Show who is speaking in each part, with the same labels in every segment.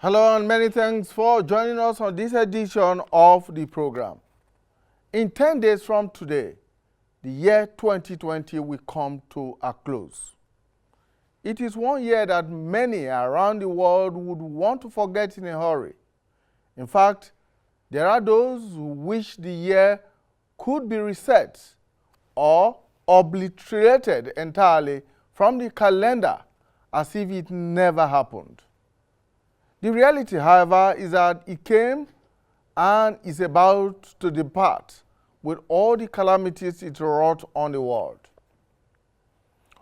Speaker 1: Hello and many thanks for joining us on this edition of the program. In 10 days from today, the year 2020 will come to a close. It is one year that many around the world would want to forget in a hurry. In fact, there are those who wish the year could be reset or obliterated entirely from the calendar as if it never happened. The reality, however, is that it came and is about to depart with all the calamities it wrought on the world.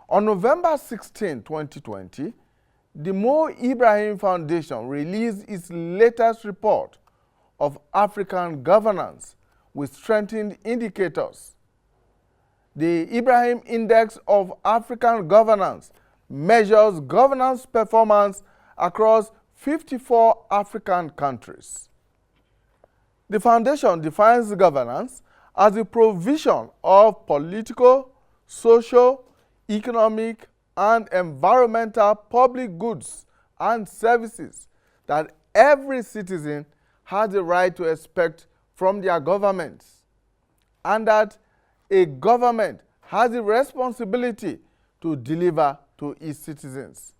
Speaker 1: On November 16, 2020, the Mo Ibrahim Foundation released its latest report of African governance with strengthened indicators. The Ibrahim Index of African Governance measures governance performance across 54 African countries. The foundation defines governance as the provision of political, social, economic, and environmental public goods and services that every citizen has the right to expect from their governments, and that a government has the responsibility to deliver to its citizens.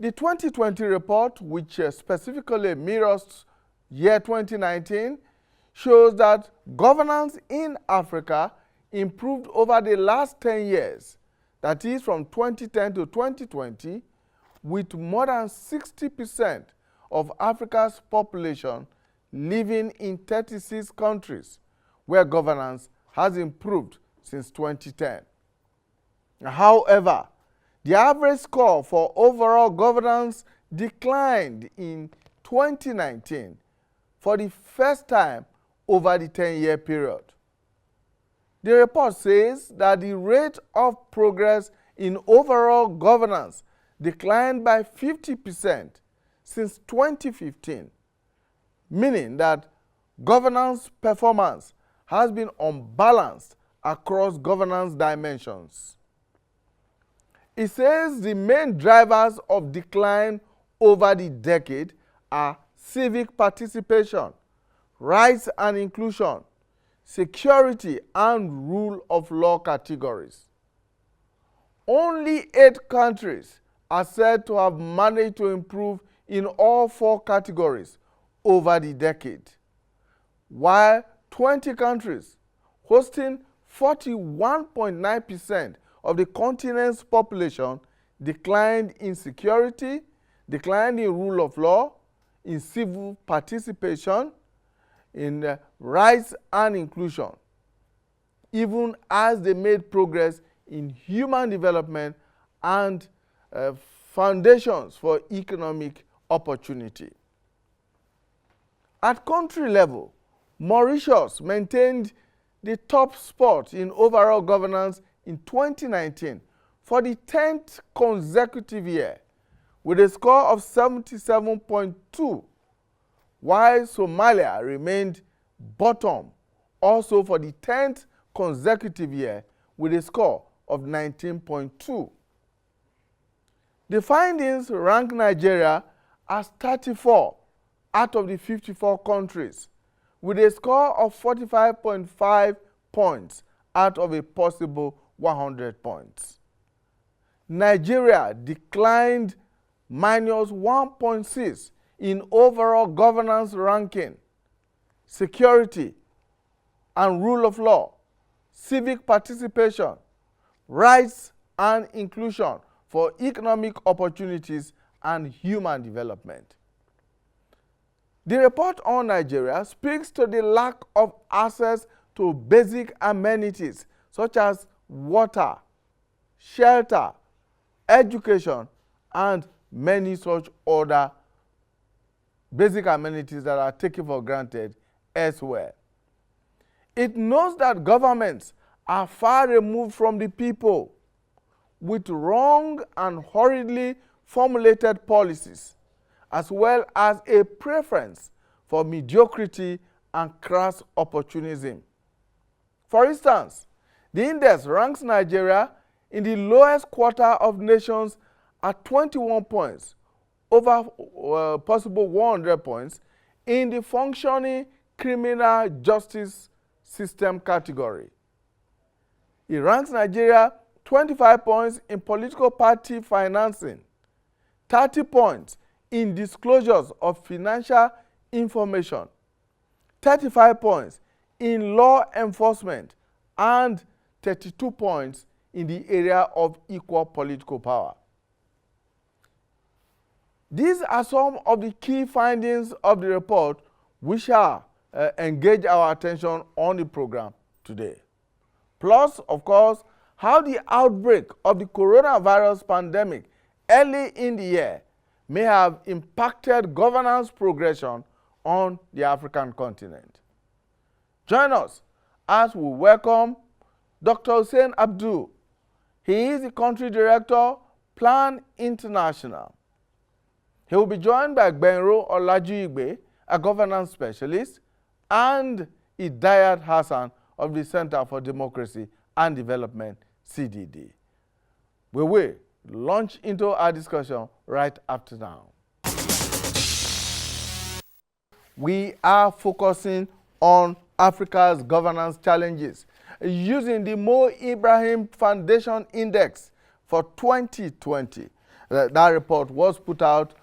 Speaker 1: The 2020 report, which specifically mirrors year 2019, shows that governance in Africa improved over the last 10 years, that is from 2010 to 2020, with more than 60% of Africa's population living in 36 countries, where governance has improved since 2010. However, the average score for overall governance declined in 2019 for the first time over the 10-year period. The report says that the rate of progress in overall governance declined by 50% since 2015, meaning that governance performance has been unbalanced across governance dimensions. It says the main drivers of decline over the decade are civic participation, rights and inclusion, security and rule of law categories. Only 8 countries are said to have managed to improve in all 4 categories over the decade, while 20 countries, hosting 41.9% of the continent's population, declined in security, declined in rule of law, in civil participation, in rights and inclusion, even as they made progress in human development and foundations for economic opportunity. At country level, Mauritius maintained the top spot in overall governance in 2019 for the 10th consecutive year with a score of 77.2, while Somalia remained bottom also for the 10th consecutive year with a score of 19.2. The findings rank Nigeria as 34 out of the 54 countries with a score of 45.5 points out of a possible 100 points. Nigeria declined minus 1.6 in overall governance ranking, security and rule of law, civic participation, rights and inclusion for economic opportunities and human development. The report on Nigeria speaks to the lack of access to basic amenities such as water, shelter, education, and many such other basic amenities that are taken for granted elsewhere. It knows that governments are far removed from the people, with wrong and hurriedly formulated policies, as well as a preference for mediocrity and crass opportunism. For instance, the index ranks Nigeria in the lowest quarter of nations at 21 points, over possible 100 points in the functioning criminal justice system category. It ranks Nigeria 25 points in political party financing, 30 points in disclosures of financial information, 35 points in law enforcement, and 32 points in the area of equal political power. These are some of the key findings of the report which shall engage our attention on the program today. Plus, of course, how the outbreak of the coronavirus pandemic early in the year may have impacted governance progression on the African continent. Join us as we welcome Dr. Hussein Abdul. He is the Country Director, Plan International. He will be joined by Benro Olajuigbe, a governance specialist, and Idayat Hassan of the Center for Democracy and Development, CDD. We will launch into our discussion right after now. We are focusing on Africa's governance challenges using the Mo Ibrahim Foundation Index for 2020. That report was put out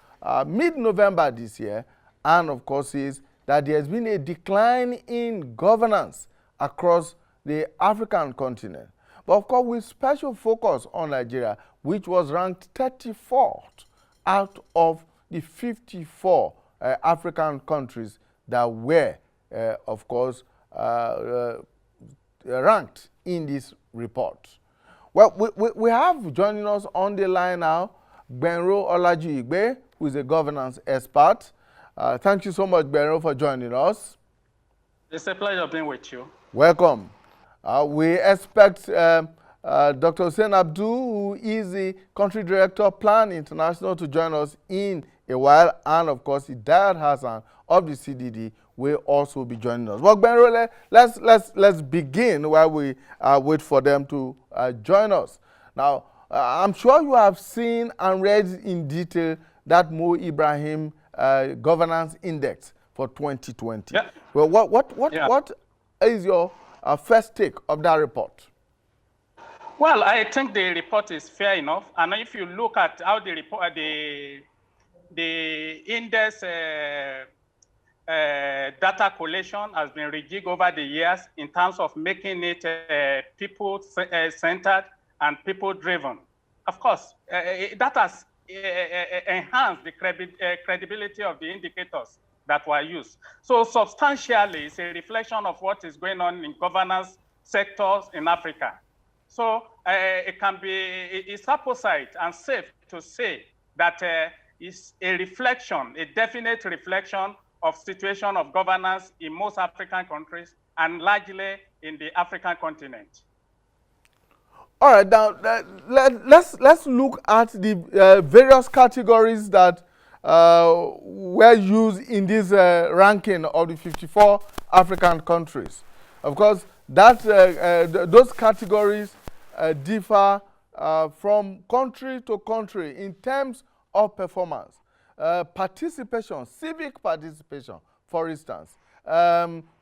Speaker 1: mid-November this year, and of course is that there has been a decline in governance across the African continent. But of course, with special focus on Nigeria, which was ranked 34th out of the 54 African countries that were, of course, ranked in this report. Well, we have joining us on the line now, Benro Olajuigbe, who is a governance expert. Thank you so much, Benro, for joining us.
Speaker 2: It's a pleasure being with you.
Speaker 1: Welcome. We expect Dr. Hussein Abdul, who is the Country Director, Plan International, to join us in a while, and of course, Idayat Hassan of the CDD will also be joining us. Well, Benro, let's begin while we wait for them to join us. Now, I'm sure you have seen and read in detail that Mo Ibrahim Governance Index for 2020.
Speaker 2: Yeah.
Speaker 1: Well, what is your first take of that report?
Speaker 2: Well, I think the report is fair enough, and if you look at how the report, the index data collation has been rejigged over the years in terms of making it people-centered and people-driven. Of course, that has enhanced the credibility of the indicators that were used. So substantially, it's a reflection of what is going on in governance sectors in Africa. So it's apposite and safe to say that it's a reflection, a definite reflection of situation of governance in most African countries and largely in the African continent.
Speaker 1: All right, now let's look at the various categories that were used in this ranking of the 54 African countries. Of course, those categories differ from country to country in terms of performance. Participation, civic participation, for instance,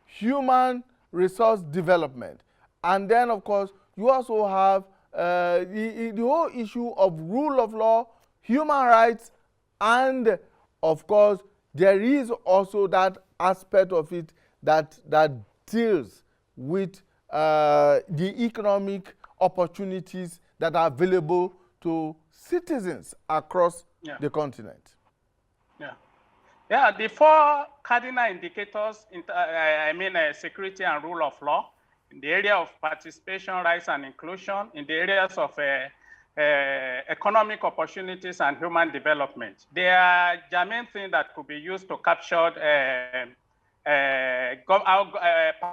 Speaker 1: human resource development, and then, of course, you also have the whole issue of rule of law, human rights, and, of course, there is also that aspect of it that deals with the economic opportunities that are available to citizens across the continent.
Speaker 2: Yeah, the four cardinal indicators, security and rule of law, in the area of participation, rights and inclusion, in the areas of economic opportunities and human development. They are germane things that could be used to capture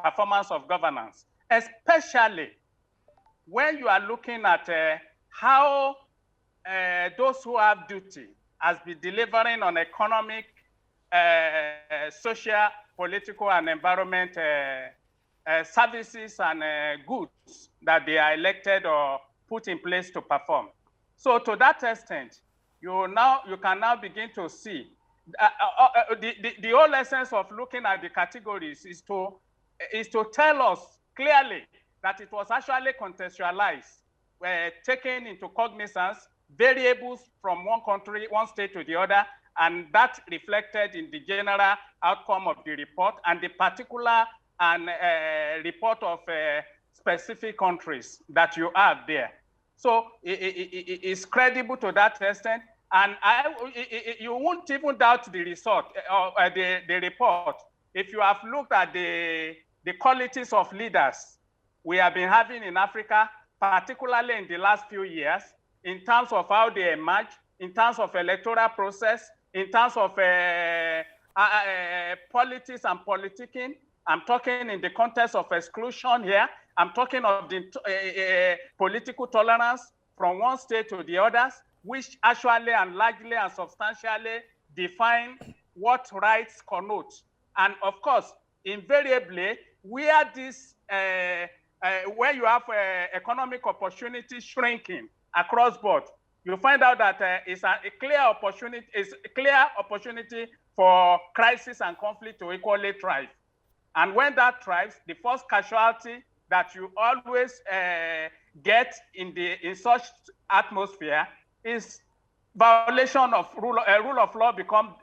Speaker 2: performance of governance, especially when you are looking at how those who have duty has been delivering on economic, social, political, and environment services and goods that they are elected or put in place to perform. So to that extent, you can now begin to see the whole essence of looking at the categories is to tell us clearly that it was actually contextualized, taken into cognizance variables from one country, one state to the other, and that reflected in the general outcome of the report and the particular and report of specific countries that you have there. So it's credible to that extent, and you won't even doubt the result or the report if you have looked at the qualities of leaders we have been having in Africa, particularly in the last few years, in terms of how they emerge, in terms of electoral process, in terms of politics and politicking. I'm talking in the context of exclusion here. I'm talking of the political tolerance from one state to the others, which actually and largely and substantially define what rights connote. And of course, invariably, where this, where you have economic opportunity shrinking across board, you find out that it's a clear opportunity for crisis and conflict to equally thrive. And when that thrives, the first casualty that you always get in such atmosphere is violation of rule of law becomes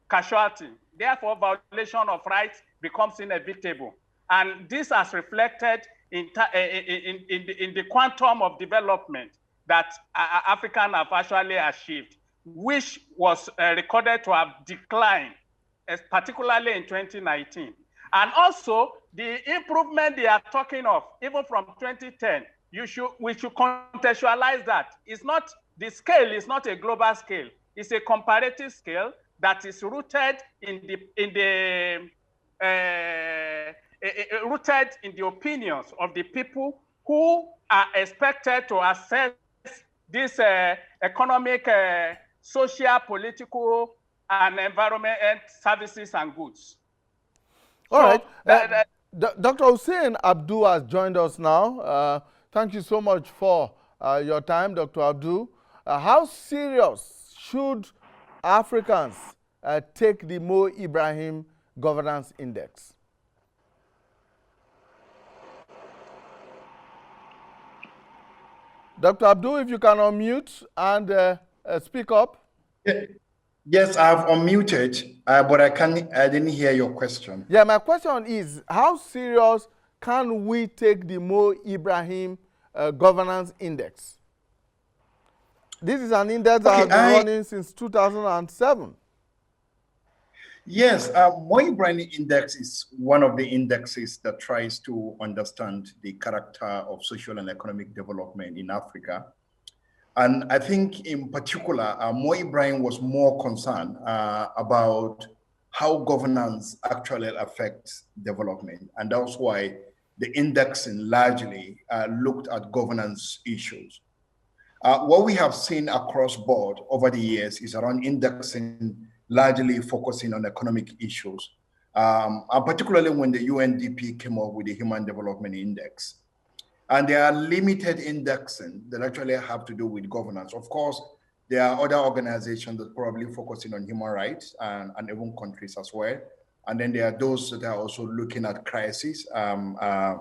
Speaker 2: casualty. Therefore, violation of rights becomes inevitable. And this has reflected in the quantum of development that African have actually achieved, which was recorded to have declined, particularly in 2019. And also, the improvement they are talking of, even from 2010, we should contextualize that. The scale is not a global scale. It's a comparative scale that is rooted in the opinions of the people who are expected to assess these economic, social, political, and environment services and goods.
Speaker 1: All right. Dr. Hussein Abdul has joined us now. Thank you so much for your time, Dr. Abdul. How serious should Africans take the Mo Ibrahim Governance Index? Dr. Abdul, if you can unmute and speak up.
Speaker 3: Yes, I've unmuted, but I didn't hear your question.
Speaker 1: Yeah, my question is, how serious can we take the Mo Ibrahim Governance Index? This is an index that has been running since 2007.
Speaker 3: Yes, Mo Ibrahim Index is one of the indexes that tries to understand the character of social and economic development in Africa. And I think in particular, Mo Ibrahim was more concerned about how governance actually affects development. And that's why the indexing largely looked at governance issues. What we have seen across board over the years is around indexing largely focusing on economic issues, and particularly when the UNDP came up with the Human Development Index. And there are limited indexing that actually have to do with governance. Of course, there are other organizations that probably focusing on human rights and even countries as well. And then there are those that are also looking at crisis, the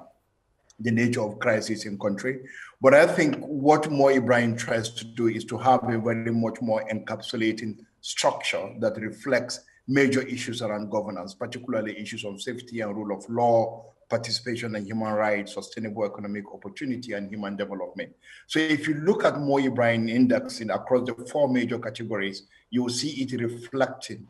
Speaker 3: nature of crisis in country. But I think what Mo Ibrahim tries to do is to have a very much more encapsulating structure that reflects major issues around governance, particularly issues of safety and rule of law, participation in human rights, sustainable economic opportunity, and human development. So if you look at Mo Ibrahim indexing across the four major categories, you will see it reflecting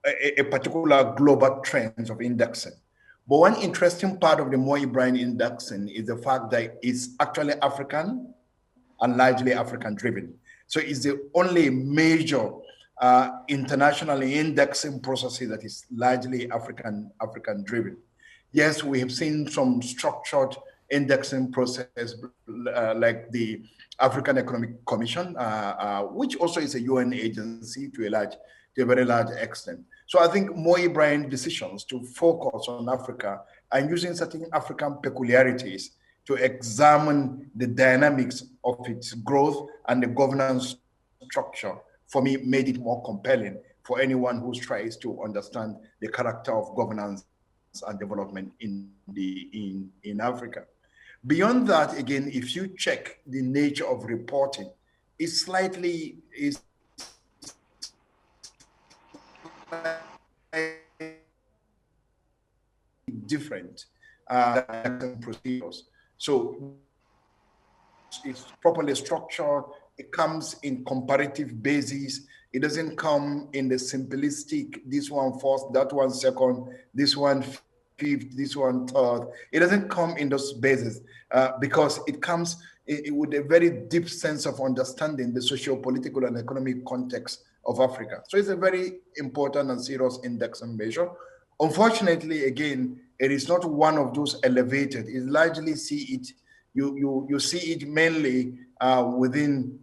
Speaker 3: a particular global trends of indexing. But one interesting part of the Mo Ibrahim indexing is the fact that it's actually African and largely African driven. So it's the only major international indexing process that is largely African driven. Yes, we have seen some structured indexing process like the African Economic Commission, which also is a UN agency to a very large extent. So I think Mo Ibrahim decisions to focus on Africa and using certain African peculiarities to examine the dynamics of its growth and the governance structure for me, made it more compelling for anyone who tries to understand the character of governance and development in Africa. Beyond that, again, if you check the nature of reporting, it's slightly different procedures. So it's properly structured. It comes in comparative basis. It doesn't come in the simplistic, this one first, that one second, this one fifth, this one third. It doesn't come in those bases because it comes with a very deep sense of understanding the socio-political and economic context of Africa. So it's a very important and serious index and measure. Unfortunately, again, it is not one of those elevated. It largely see it, you see it mainly within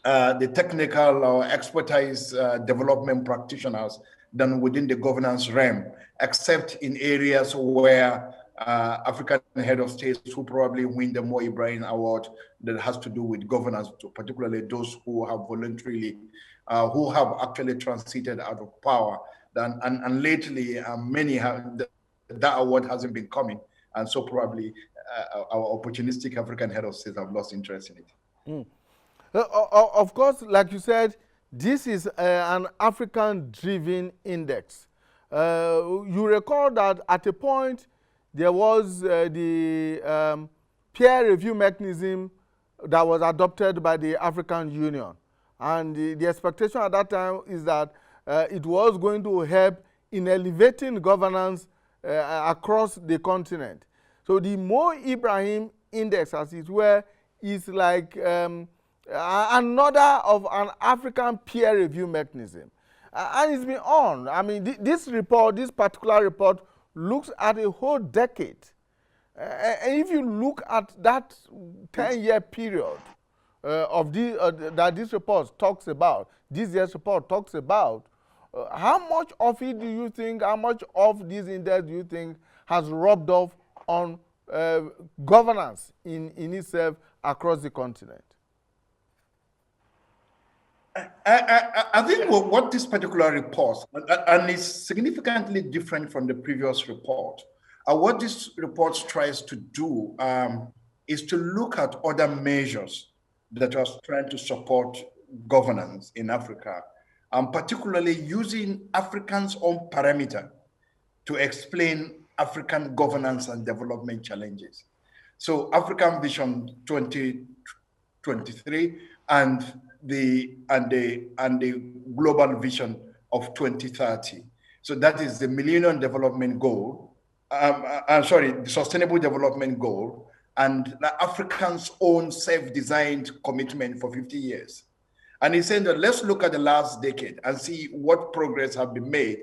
Speaker 3: the technical or expertise development practitioners than within the governance realm, except in areas where African head of states who probably win the Mo Ibrahim Award that has to do with governance, particularly those who have voluntarily, who have actually transited out of power. And lately, many have, that award hasn't been coming. And so probably our opportunistic African head of states have lost interest in it.
Speaker 1: Mm. Of course, like you said, this is an African-driven index. You recall that at a point, there was the peer review mechanism that was adopted by the African Union. And the expectation at that time is that it was going to help in elevating governance across the continent. So the Mo Ibrahim Index, as it were, is like another of an African peer review mechanism. And it's been on. I mean, this report, this particular report, looks at a whole decade. And if you look at that 10-year period of that this report talks about, this year's report talks about, how much of it do you think, how much of this index do you think has rubbed off on governance in itself across the continent?
Speaker 3: I think what this particular report, and it's significantly different from the previous report, what this report tries to do is to look at other measures that are trying to support governance in Africa, and particularly using Africans' own parameter to explain African governance and development challenges. So African Vision 2023 and the global vision of 2030. So that is the Millennium Development Goal. The Sustainable Development Goal and the Africans' own self-designed commitment for 50 years. And he's saying that let's look at the last decade and see what progress have been made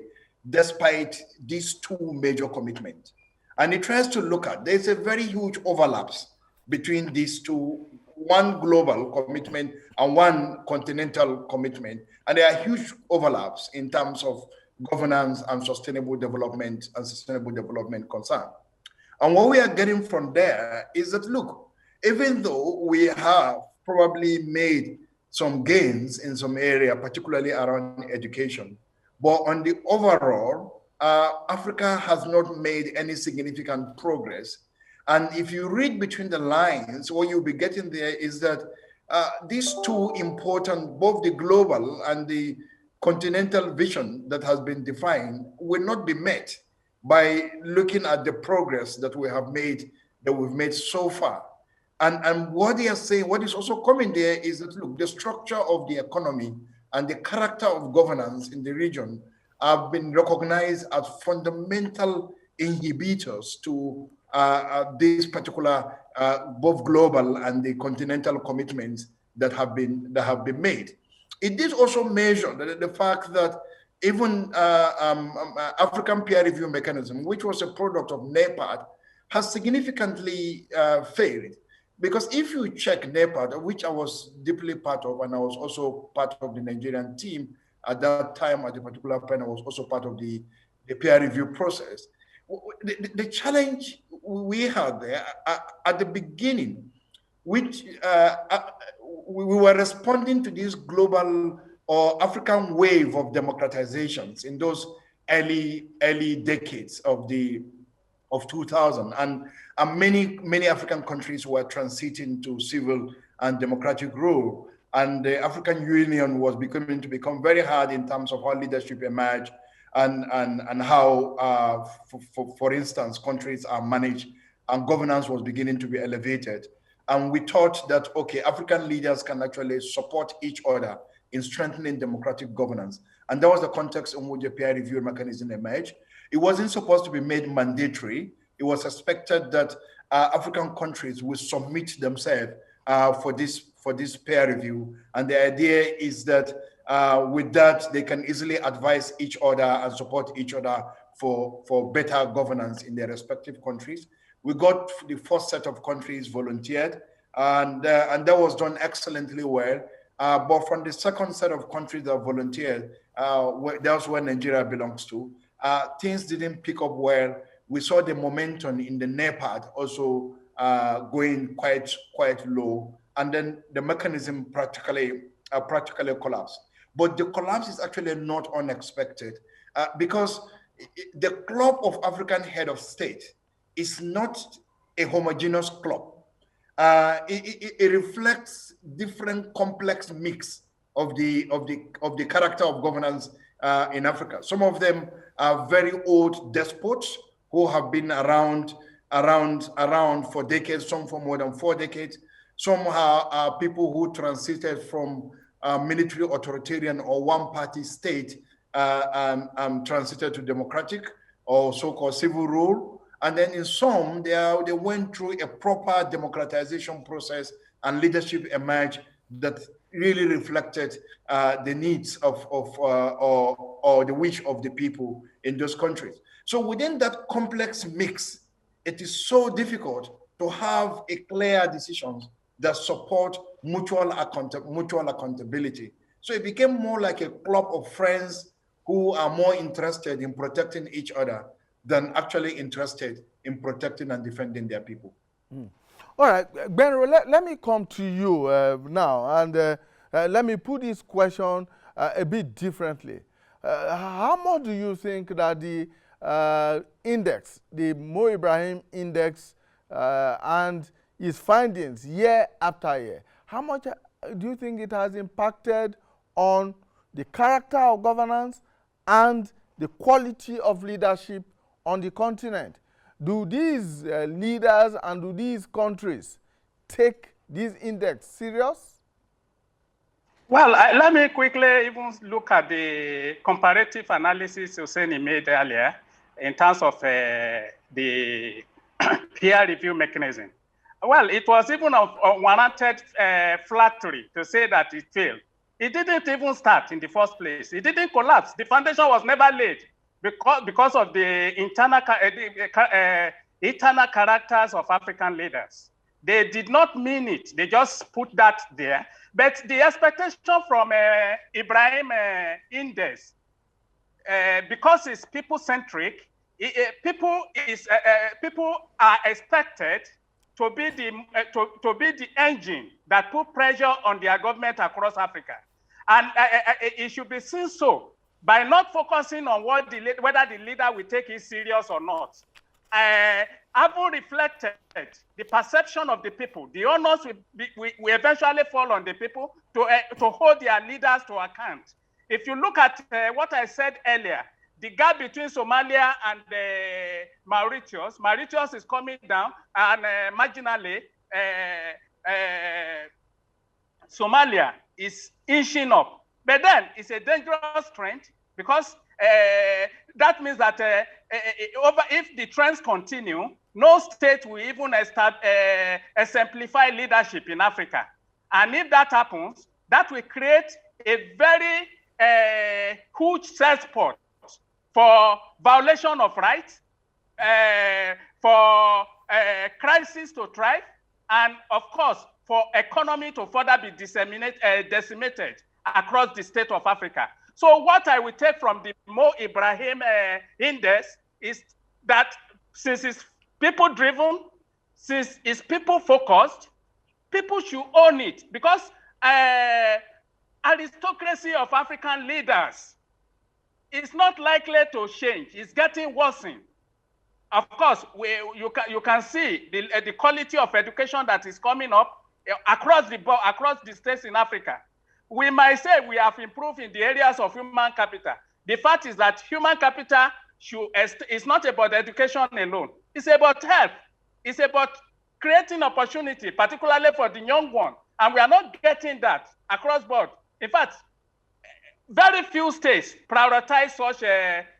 Speaker 3: despite these two major commitments. And he tries to look at, there's a very huge overlaps between these two, one global commitment and one continental commitment. And there are huge overlaps in terms of governance and sustainable development concern. And what we are getting from there is that, look, even though we have probably made some gains in some area, particularly around education, but on the overall, Africa has not made any significant progress. And if you read between the lines, what you'll be getting there is that these two important, both the global and the continental vision that has been defined, will not be met by looking at the progress that we've made so far. And what they are saying, what is also coming there is that, look, the structure of the economy and the character of governance in the region have been recognized as fundamental inhibitors to these particular both global and the continental commitments that have been made. It did also measure the fact that even African peer review mechanism, which was a product of NEPAD, has significantly failed. Because if you check NEPAD, which I was deeply part of, and I was also part of the Nigerian team at that time, at a particular point, I was also part of the peer review process. The challenge we had there at the beginning, which we were responding to this global or African wave of democratizations in those early decades of 2000, and many African countries were transiting to civil and democratic rule, and the African Union was become very hard in terms of how leadership emerged, and how, for instance, countries are managed and governance was beginning to be elevated. And we thought that, okay, African leaders can actually support each other in strengthening democratic governance. And that was the context in which the peer review mechanism emerged. It wasn't supposed to be made mandatory. It was expected that African countries will submit themselves for this peer review. And the idea is that with that, they can easily advise each other and support each other for better governance in their respective countries. We got the first set of countries volunteered, and that was done excellently well. But from the second set of countries that volunteered, that's where Nigeria belongs to, things didn't pick up well. We saw the momentum in the NEPAD also going quite low, and then the mechanism practically collapsed. But the collapse is actually not unexpected because the club of African head of state is not a homogeneous club. It reflects different complex mix of the character of governance in Africa. Some of them are very old despots who have been around for decades, some for more than 4 decades. Some are people who transited from military authoritarian or one-party state transited to democratic or so-called civil rule. And then in some, they went through a proper democratization process, and leadership emerged that really reflected the needs or the wish of the people in those countries. So within that complex mix, it is so difficult to have a clear decisions that support mutual accountability. So it became more like a club of friends who are more interested in protecting each other than actually interested in protecting and defending their people.
Speaker 1: All right, Benro, let me come to you now, and let me put this question a bit differently. How much do you think that the index, the Mo Ibrahim index, and its findings year after year, how much do you think it has impacted on the character of governance and the quality of leadership on the continent? Do these leaders and do these countries take this index serious?
Speaker 2: Well, let me quickly even look at the comparative analysis Hussein made earlier in terms of the peer review mechanism. Well, it was even of unwarranted flattery to say that it failed. It didn't even start in the first place. It didn't collapse. The foundation was never laid because of the internal characters of African leaders. They did not mean it. They just put that there. But the expectation from Ibrahim Index, because it's people-centric, people are expected to be the engine that put pressure on their government across Africa, and it should be seen so by not focusing on whether the leader will take it serious or not. Having reflected the perception of the people, the onus will eventually fall on the people to hold their leaders to account. If you look at what I said earlier, the gap between Somalia and Mauritius is coming down, and marginally, Somalia is inching up. But then it's a dangerous trend because that means that if the trends continue, no state will even exemplify leadership in Africa. And if that happens, that will create a very huge set spot for violation of rights, for crisis to thrive, and of course, for economy to further be decimated across the state of Africa. So what I will take from the Mo Ibrahim Index is that since it's people-driven, since it's people-focused, people should own it, because aristocracy of African leaders is not likely to change. It's getting worse. Of course, you can see the quality of education that is coming up across the states in Africa. We might say we have improved in the areas of human capital. The fact is that human capital is not about education alone. It's about health. It's about creating opportunity, particularly for the young one. And we are not getting that across board. In fact, very few states prioritize such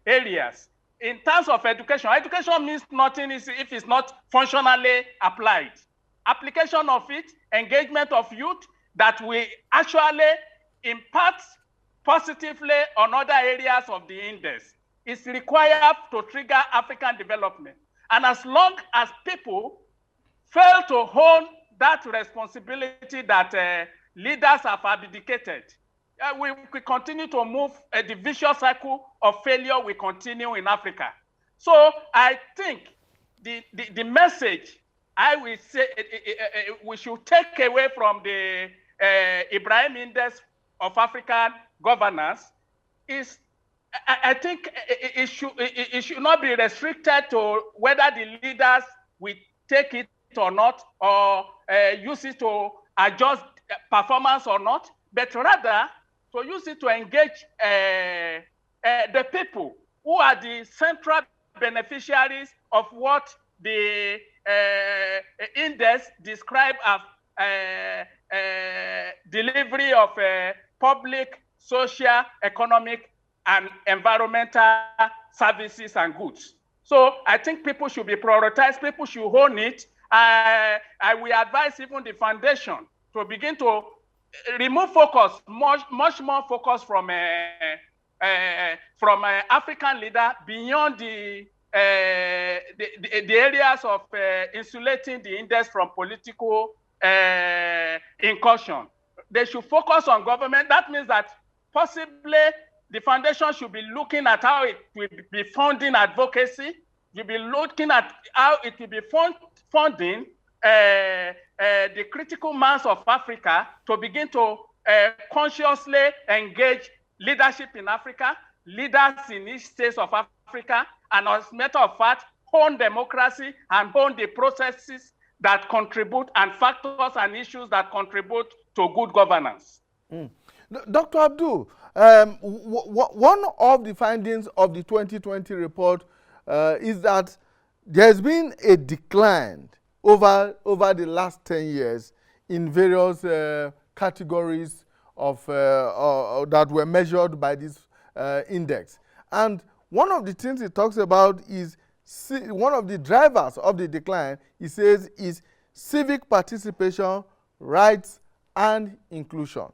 Speaker 2: areas. In terms of education, education means nothing if it's not functionally applied. Application of it, engagement of youth that will actually impact positively on other areas of the index is required to trigger African development. And as long as people fail to hold that responsibility that leaders have abdicated, we continue to move, the vicious cycle of failure will continue in Africa. So I think the message I will say we should take away from the Ibrahim Index of African governance is, I think it should not be restricted to whether the leaders will take it or not, or use it to adjust performance or not, but rather to use it to engage the people who are the central beneficiaries of what the index described as delivery of public, social, economic, and environmental services and goods. So I think people should be prioritized, people should own it. I will advise even the foundation to begin to remove focus, much more focus from African leader beyond the areas of insulating the index from political incursion. They should focus on government. That means that possibly the foundation should be looking at how it will be funding advocacy. You'll be looking at how it will be funding the critical mass of Africa to begin to consciously engage leadership in Africa, leaders in each state of Africa, and as a matter of fact, own democracy and own the processes that contribute and factors and issues that contribute to good governance.
Speaker 1: Dr. Abdul, one of the findings of the 2020 report is that there's been a decline over the last 10 years in various categories of that were measured by this index. And one of the things it talks about is one of the drivers of the decline, he says, is civic participation, rights, and inclusion.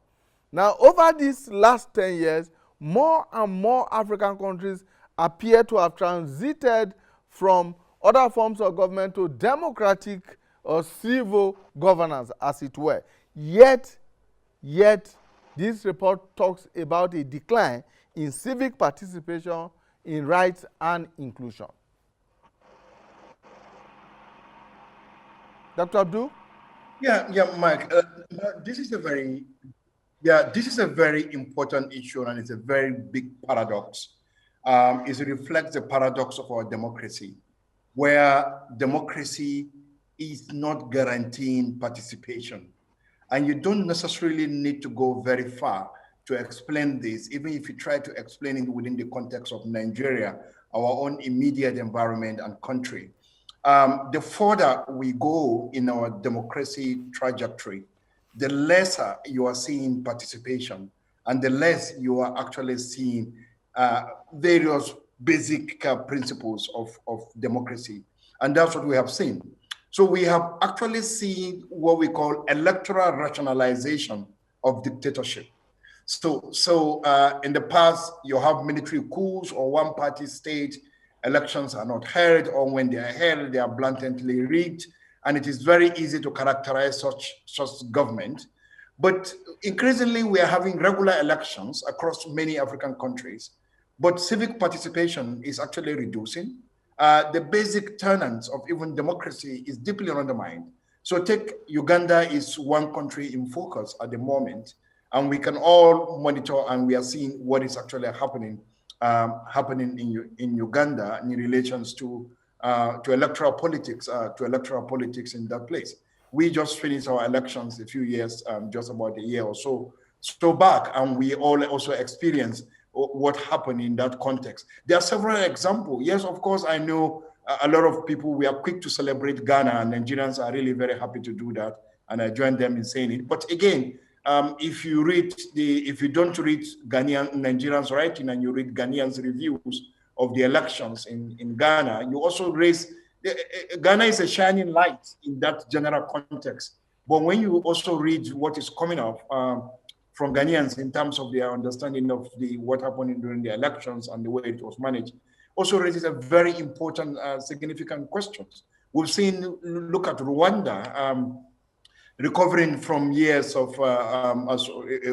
Speaker 1: Now, over these last 10 years, more and more African countries appear to have transited from other forms of government to democratic or civil governance, as it were. Yet, this report talks about a decline in civic participation, in rights, and inclusion. Dr. Abdul?
Speaker 3: Yeah, Mike. This is a very important issue, and it's a very big paradox. It reflects the paradox of our democracy, where democracy is not guaranteeing participation. And you don't necessarily need to go very far to explain this, even if you try to explain it within the context of Nigeria, our own immediate environment and country. The further we go in our democracy trajectory, the lesser you are seeing participation, and the less you are actually seeing various basic principles of democracy. And that's what we have seen. So we have actually seen what we call electoral rationalization of dictatorship. So in the past, you have military coups or one-party state, elections are not held, or when they are held, they are blatantly rigged. And it is very easy to characterize such government. But increasingly, we are having regular elections across many African countries, but civic participation is actually reducing. The basic tenets of even democracy is deeply undermined. So take Uganda is one country in focus at the moment. And we can all monitor, and we are seeing what is actually happening in Uganda in relations to electoral politics, in that place. We just finished our elections a few years, just about a year or so back, and we all also experienced what happened in that context. There are several examples. Yes, of course, I know a lot of people, we are quick to celebrate Ghana, and Nigerians are really very happy to do that, and I join them in saying it. But again, if you don't read Nigerians writing, and you read Ghanaians' reviews of the elections in Ghana, you also raise, Ghana is a shining light in that general context. But when you also read what is coming up from Ghanaians in terms of their understanding of what happened during the elections and the way it was managed, also raises a very important, significant questions. We've seen, look at Rwanda, recovering from years of almost a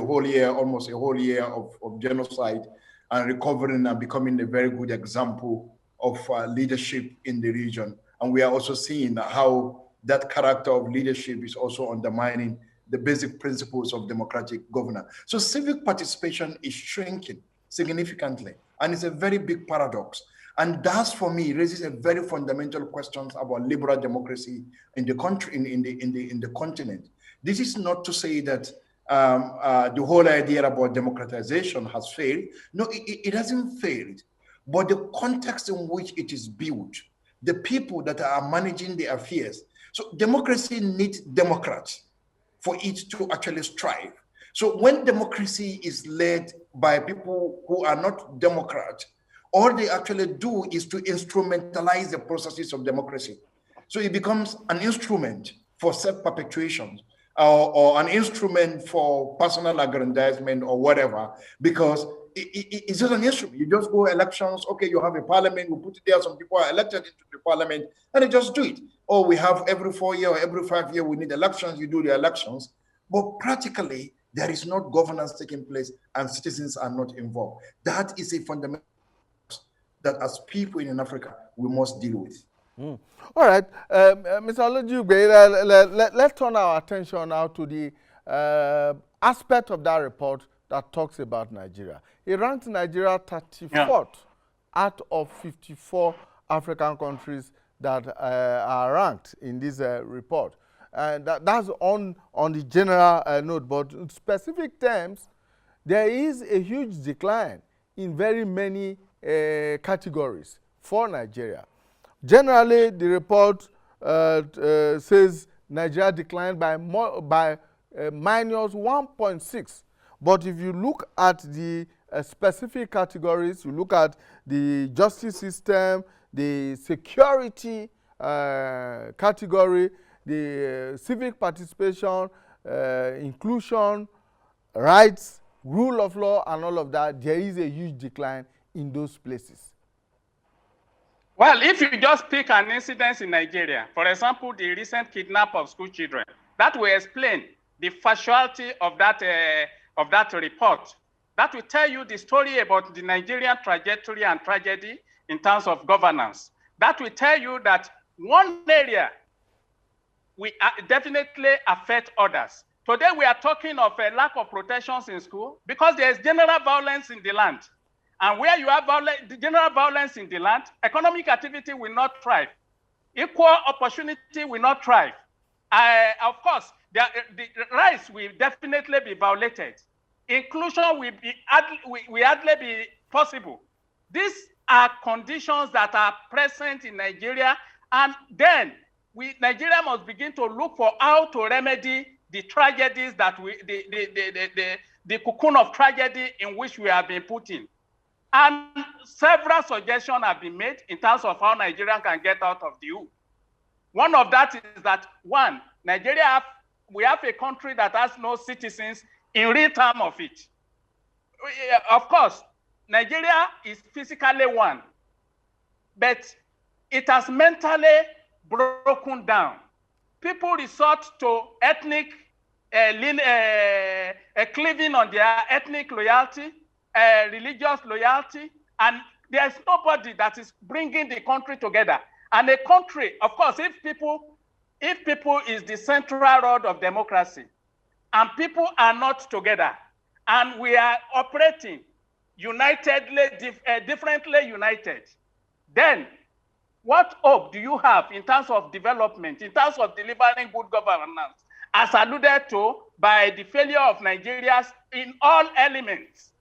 Speaker 3: whole year of genocide, and recovering and becoming a very good example of leadership in the region. And we are also seeing how that character of leadership is also undermining the basic principles of democratic governance. So civic participation is shrinking significantly, and it's a very big paradox. And that, for me, raises a very fundamental questions about liberal democracy in the country, in the continent. This is not to say that the whole idea about democratization has failed. No, it hasn't failed. But the context in which it is built, the people that are managing the affairs. So democracy needs Democrats for it to actually strive. So when democracy is led by people who are not Democrats, all they actually do is to instrumentalize the processes of democracy. So it becomes an instrument for self-perpetuation, or an instrument for personal aggrandizement or whatever, because it's just an instrument. You just go elections, okay, you have a parliament, we put it there, some people are elected into the parliament, and they just do it. Or we have every 4 years or every 5 years, we need elections, you do the elections. But practically, there is not governance taking place and citizens are not involved. That is a fundamental that as people in Africa, we must deal with.
Speaker 1: All right, Mr. Olojugbe, let's turn our attention now to the aspect of that report that talks about Nigeria. It ranked Nigeria 34th out of 54 African countries that are ranked in this report. And that's on the general note, but in specific terms, there is a huge decline in very many categories for Nigeria. Generally, the report says Nigeria declined by minus 1.6. But if you look at the specific categories, you look at the justice system, the security category, the civic participation, inclusion, rights, rule of law, and all of that, there is a huge decline in those places.
Speaker 2: Well, if you just pick an incident in Nigeria, for example, the recent kidnap of school children, that will explain the factuality of that report. That will tell you the story about the Nigerian trajectory and tragedy in terms of governance. That will tell you that one area will definitely affect others. Today, we are talking of a lack of protections in school because there is general violence in the land. And where you have general violence in the land, economic activity will not thrive. Equal opportunity will not thrive. Of course, the rights will definitely be violated. Inclusion will hardly be possible. These are conditions that are present in Nigeria, and then Nigeria must begin to look for how to remedy the tragedies that the cocoon of tragedy in which we have been put in. And several suggestions have been made in terms of how Nigeria can get out of the hole. One of that is that, one, we have a country that has no citizens in real time of it. Of course, Nigeria is physically one, but it has mentally broken down. People resort to ethnic cleaving on their ethnic loyalty, religious loyalty, and there's nobody that is bringing the country together. And a country, of course, if people is the central rod of democracy, and people are not together, and we are operating unitedly, differently united, then what hope do you have in terms of development, in terms of delivering good governance, as alluded to by the failure of Nigeria in all elements,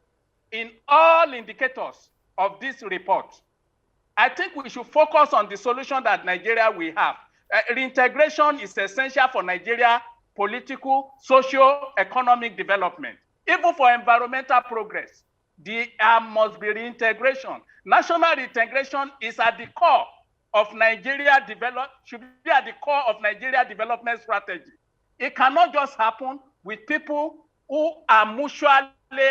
Speaker 2: in all indicators of this report? I think we should focus on the solution that Nigeria will have. Reintegration is essential for Nigeria political, socio-economic development. Even for environmental progress, there must be reintegration. National reintegration is at the core of Nigeria should be at the core of Nigeria development strategy. It cannot just happen with people who are mutually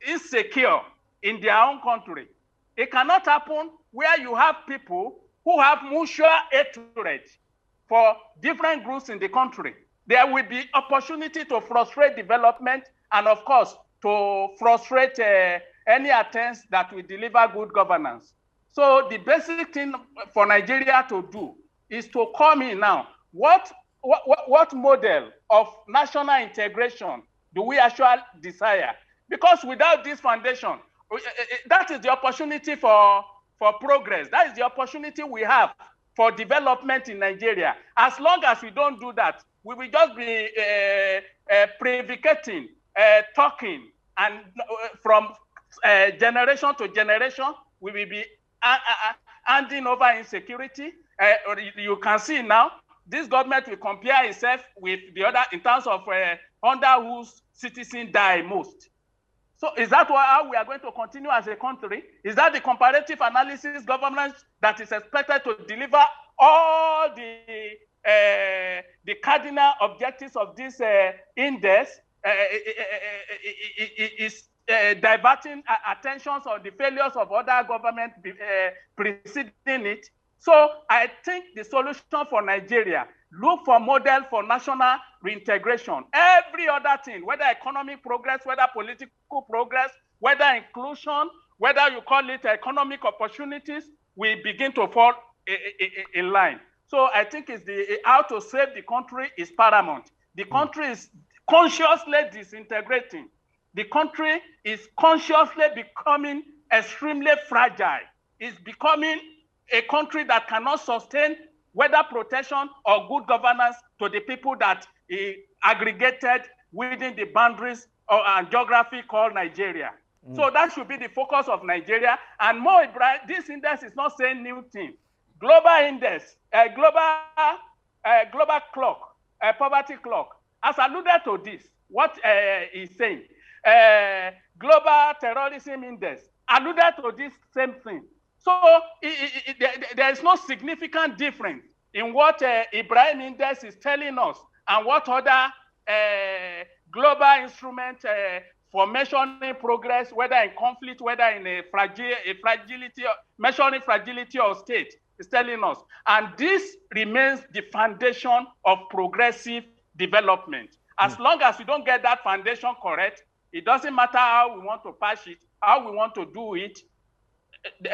Speaker 2: insecure in their own country. It cannot happen where you have people who have mutual hatred for different groups in the country. There will be opportunity to frustrate development and, of course, to frustrate any attempts that will deliver good governance. So the basic thing for Nigeria to do is to come in now. What model of national integration do we actually desire? Because without this foundation, that is the opportunity for progress. That is the opportunity we have for development in Nigeria. As long as we don't do that, we will just be prevaricating, talking, and from generation to generation, we will be handing over insecurity. You can see now, this government will compare itself with the other in terms of under whose citizens die most. So is that how we are going to continue as a country? Is that the comparative analysis governance that is expected to deliver all the cardinal objectives of this index? Is diverting attentions on the failures of other governments preceding it? So I think the solution for Nigeria, look for model for national reintegration. Every other thing, whether economic progress, whether political progress, whether inclusion, whether you call it economic opportunities, will begin to fall in line. So I think it's how to save the country is paramount. The country is consciously disintegrating. The country is consciously becoming extremely fragile. It's becoming a country that cannot sustain whether protection or good governance to the people that aggregated within the boundaries and geography called Nigeria. So that should be the focus of Nigeria. And Mo Ibrahim, this index is not saying new thing. Global index, global clock, poverty clock, has alluded to this. What he's saying, global terrorism index alluded to this same thing. So there is no significant difference in what Ibrahim Index is telling us and what other global instruments for measuring progress, whether in conflict, whether in a fragility, measuring fragility of state, is telling us. And this remains the foundation of progressive development. As long as we don't get that foundation correct, it doesn't matter how we want to patch it, how we want to do it,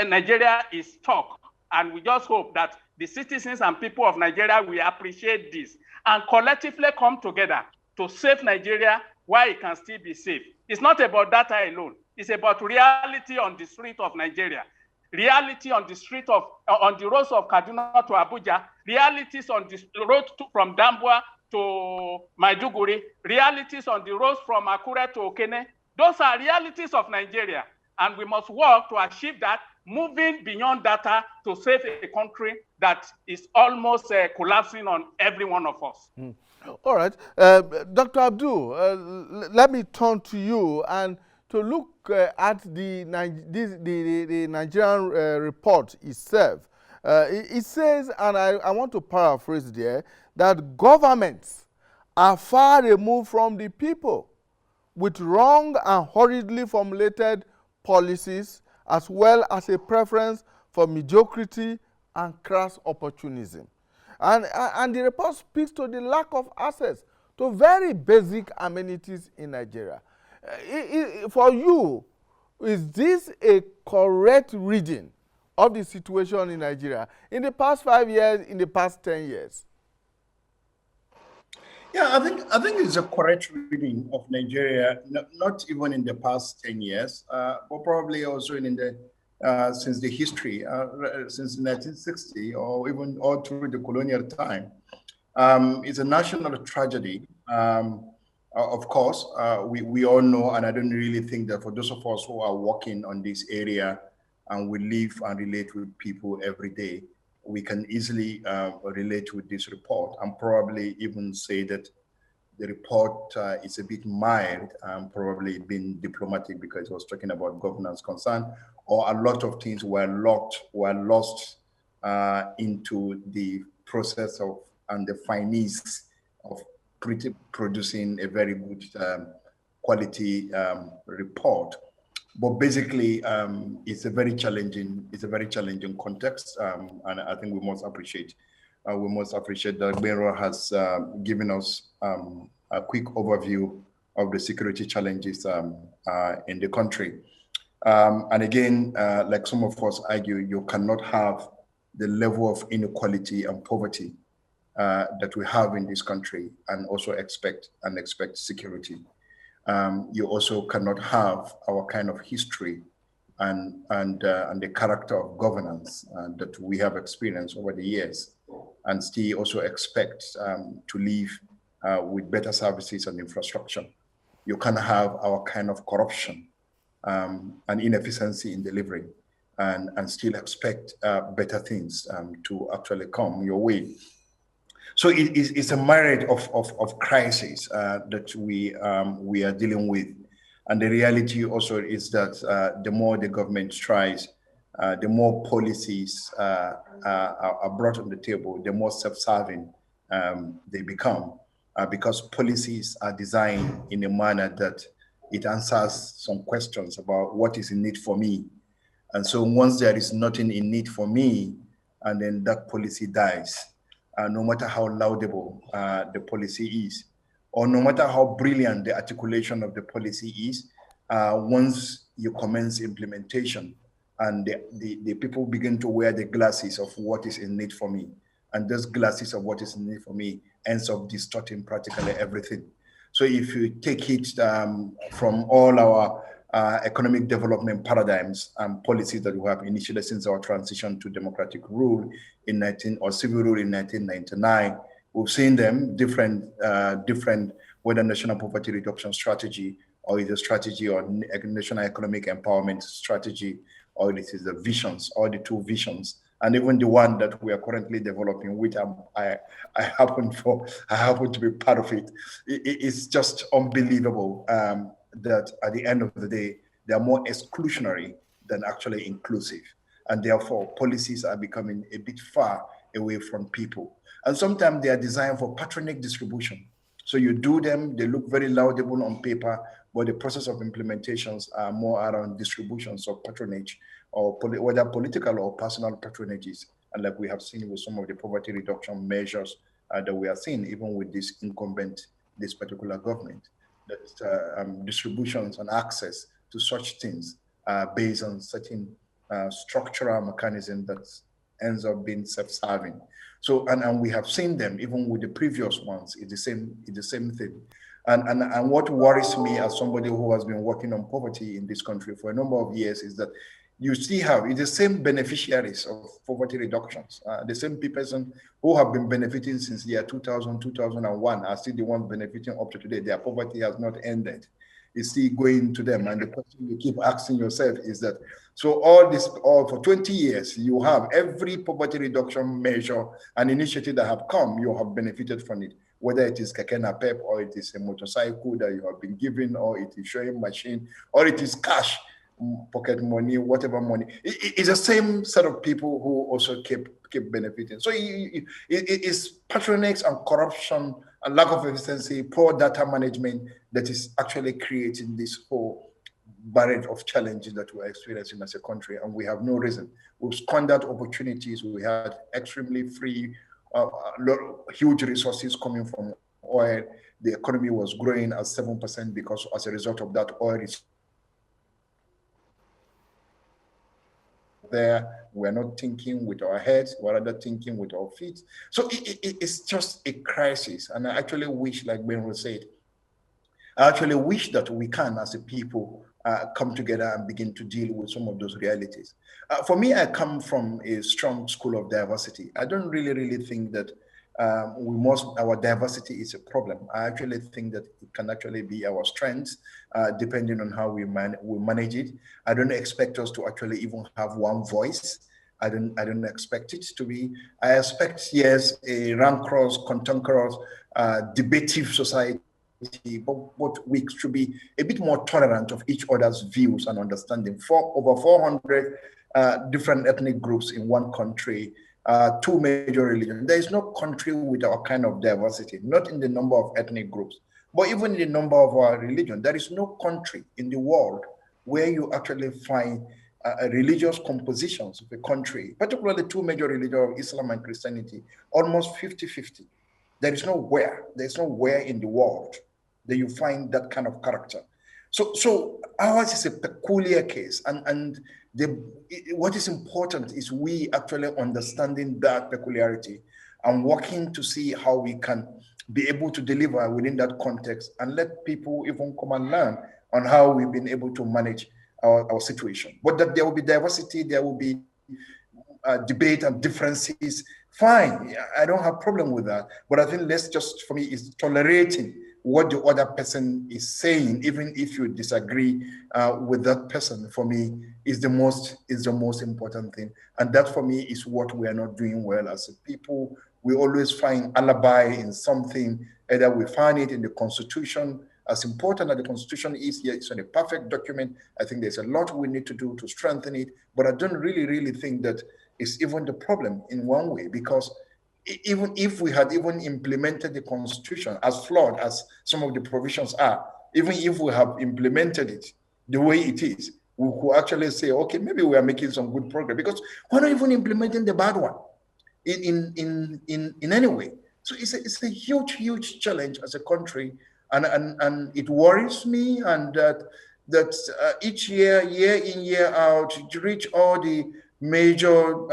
Speaker 2: Nigeria is stuck. And we just hope that the citizens and people of Nigeria will appreciate this and collectively come together to save Nigeria while it can still be safe. It's not about data alone. It's about reality on the street of Nigeria, reality on the street of, on the roads of Kaduna to Abuja, realities on the road from Damboa to Maiduguri, realities on the roads from Akure to Okene. Those are realities of Nigeria. And we must work to achieve that, moving beyond data to save a country that is almost collapsing on every one of us.
Speaker 1: All right. Dr. Abdul, let me turn to you and to look at the Nigerian report itself. It says, and I want to paraphrase there, that governments are far removed from the people with wrong and hurriedly formulated policies, as well as a preference for mediocrity and crass opportunism. And the report speaks to the lack of access to very basic amenities in Nigeria. For you, is this a correct reading of the situation in Nigeria in the past 5 years, in the past 10 years?
Speaker 3: Yeah, I think it's a correct reading of Nigeria, not even in the past 10 years, but probably also in the since the history, since 1960, or even all through the colonial time. It's a national tragedy. Of course, we all know, and I don't really think that for those of us who are working on this area and we live and relate with people every day, we can easily relate with this report and probably even say that the report is a bit mild, probably being diplomatic because it was talking about governance concern, or a lot of things were lost into the process of and the finesse of producing a very good quality report. But basically, it's a very challenging context, and I think we must appreciate that Mero has given us a quick overview of the security challenges in the country. And again, like some of us argue, you cannot have the level of inequality and poverty that we have in this country and also expect security. You also cannot have our kind of history and the character of governance that we have experienced over the years, and still also expect to live with better services and infrastructure. You can have our kind of corruption and inefficiency in delivery, and still expect better things to actually come your way. So it's a myriad of crises that we are dealing with. And the reality also is that the more the government tries, the more policies are brought on the table, the more self-serving they become, because policies are designed in a manner that it answers some questions about what is in need for me. And so once there is nothing in need for me, and then that policy dies, no matter how laudable the policy is, or no matter how brilliant the articulation of the policy is, once you commence implementation and the people begin to wear the glasses of what is in need for me, and those glasses of what is in need for me ends up distorting practically everything. So if you take it from all our economic development paradigms and policies that we have initiated since our transition to democratic rule in 19 or civil rule in 1999, we've seen them different, whether national poverty reduction strategy, or is a strategy on national economic empowerment strategy, or it is the visions, or the two visions, and even the one that we are currently developing, which I happen to be part of it. It's just unbelievable that at the end of the day, they are more exclusionary than actually inclusive. And therefore, policies are becoming a bit far away from people. And sometimes they are designed for patronage distribution. So you do them, they look very laudable on paper, but the process of implementations are more around distributions of patronage, or whether political or personal patronages. And like we have seen with some of the poverty reduction measures that we are seeing, even with this particular government, that distributions and access to such things based on certain structural mechanism that ends up being self-serving. So, and we have seen them even with the previous ones. It's the same thing. And what worries me as somebody who has been working on poverty in this country for a number of years is that you still have the same beneficiaries of poverty reductions, the same people who have been benefiting since the year 2000, 2001 are still the ones benefiting up to today. Their poverty has not ended. It's still going to them. And the question you keep asking yourself is that, so all for 20 years, you have every poverty reduction measure and initiative that have come, you have benefited from it, whether it is keke napep, or it is a motorcycle that you have been given, or it is showing machine, or it is cash, pocket money, whatever money. It's the same set of people who also keep benefiting. So it's patronage and corruption and lack of efficiency, poor data management that is actually creating this whole barrage of challenges that we're experiencing as a country, and we have no reason. We've squandered opportunities. We had extremely free, huge resources coming from oil. The economy was growing at 7% because as a result of that oil there. We're not thinking with our heads, we're rather thinking with our feet. So it's just a crisis. And I actually wish, like Ben said, I actually wish that we can, as a people, come together and begin to deal with some of those realities. For me, I come from a strong school of diversity. I don't really think that our diversity is a problem. I actually think that it can actually be our strength, depending on how we manage it. I don't expect us to actually even have one voice. I don't expect it to be. I expect, yes, a rancorous, cantankerous, debative society, but we should be a bit more tolerant of each other's views and understanding. For over 400 different ethnic groups in one country, two major religions. There is no country with our kind of diversity, not in the number of ethnic groups, but even in the number of our religion. There is no country in the world where you actually find religious compositions of a country, particularly two major religions of Islam and Christianity, almost 50-50. There's nowhere in the world that you find that kind of character. So ours is a peculiar case, and what is important is we actually understanding that peculiarity and working to see how we can be able to deliver within that context and let people even come and learn on how we've been able to manage our situation. But that there will be diversity, there will be debate and differences. Fine, I don't have a problem with that. But I think let's just, for me, is tolerating what the other person is saying, even if you disagree with that person, for me, is the most important thing. And that, for me, is what we are not doing well as a people. We always find alibi in something. Either we find it in the Constitution. As important as the Constitution is, yeah, it's not a perfect document. I think there's a lot we need to do to strengthen it. But I don't really think that it's even the problem in one way, because even if we had even implemented the Constitution, as flawed as some of the provisions are, even if we have implemented it the way it is, we could actually say, okay, maybe we are making some good progress, because we're not even implementing the bad one in any way. So it's a huge challenge as a country, and it worries me, and that each year in, year out, to reach all the major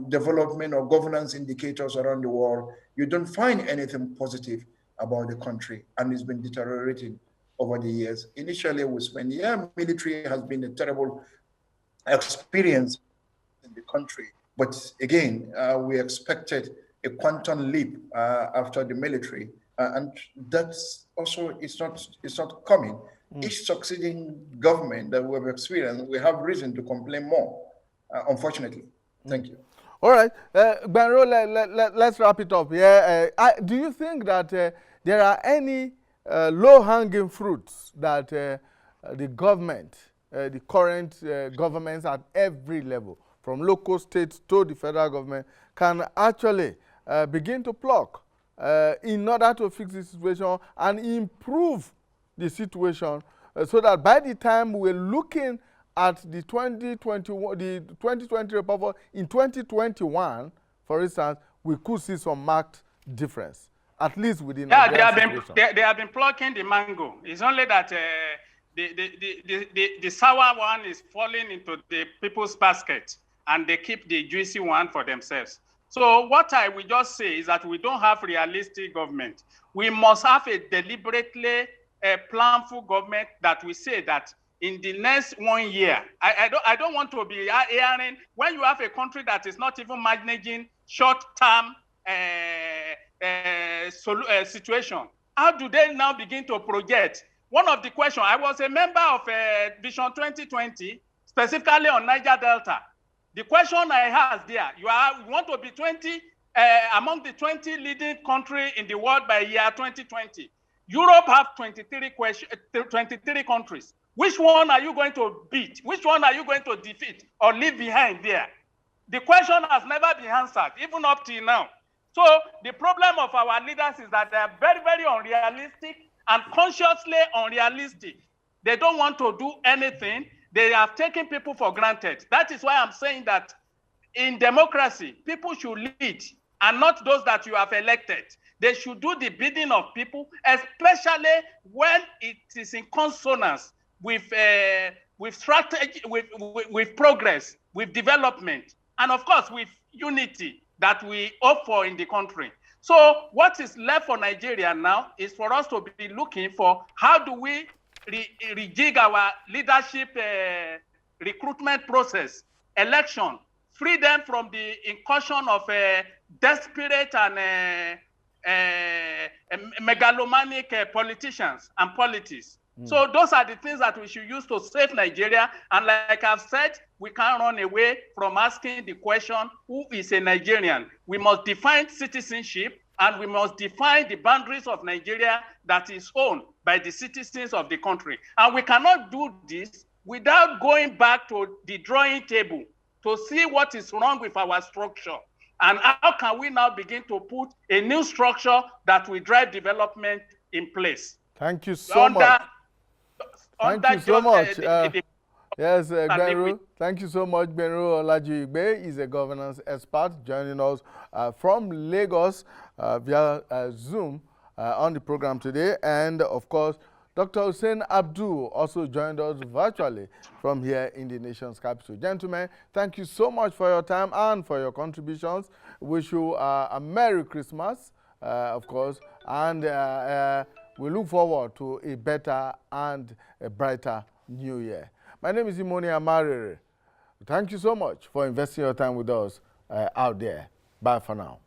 Speaker 3: development or governance indicators around the world, you don't find anything positive about the country, and it's been deteriorating over the years. Initially, we spent, military has been a terrible experience in the country, but again, we expected a quantum leap after the military, and that's also it's not coming. Each succeeding government that we've experienced, we have reason to complain more. Unfortunately. Thank you.
Speaker 1: All right, Benro, let's wrap it up. Do you think that there are any low-hanging fruits that the government, the current governments at every level, from local states to the federal government, can actually begin to pluck in order to fix the situation and improve the situation, so that by the time we're looking at the 2020 report in 2021, for instance, we could see some marked difference, at least within
Speaker 2: they have been plucking the mango. It's only that the sour one is falling into the people's basket, and they keep the juicy one for themselves. So what I will just say is that we don't have realistic government. We must have a deliberately planful government that we say that in the next 1 year, I don't want to be hearing when you have a country that is not even managing short-term situation. How do they now begin to project? One of the questions, I was a member of Vision 2020, specifically on Niger Delta. The question I have there, you want to be among the 20 leading countries in the world by year 2020. Europe have 23 countries. Which one are you going to beat? Which one are you going to defeat or leave behind there? The question has never been answered, even up till now. So the problem of our leaders is that they are very, very unrealistic and consciously unrealistic. They don't want to do anything. They are taking people for granted. That is why I'm saying that in democracy, people should lead and not those that you have elected. They should do the bidding of people, especially when it is in consonance with with strategy, with progress, with development, and of course with unity that we hope for in the country. So what is left for Nigeria now is for us to be looking for how do we rejig our leadership recruitment process, election, free them from the incursion of desperate and megalomaniac politicians and politics. So those are the things that we should use to save Nigeria. And like I've said, we can't run away from asking the question, who is a Nigerian? We must define citizenship, and we must define the boundaries of Nigeria that is owned by the citizens of the country. And we cannot do this without going back to the drawing table to see what is wrong with our structure. And how can we now begin to put a new structure that will drive development in place?
Speaker 1: Thank you so much. Thank you so much. Yes, Benru. Thank you so much, Benru Olajuigbe is a governance expert joining us from Lagos via Zoom on the program today. And of course, Dr. Hussein Abdul also joined us virtually from here in the nation's capital. Gentlemen, thank you so much for your time and for your contributions. Wish you a Merry Christmas, of course, and we look forward to a better and a brighter new year. My name is Imoni Amarere. Thank you so much for investing your time with us out there. Bye for now.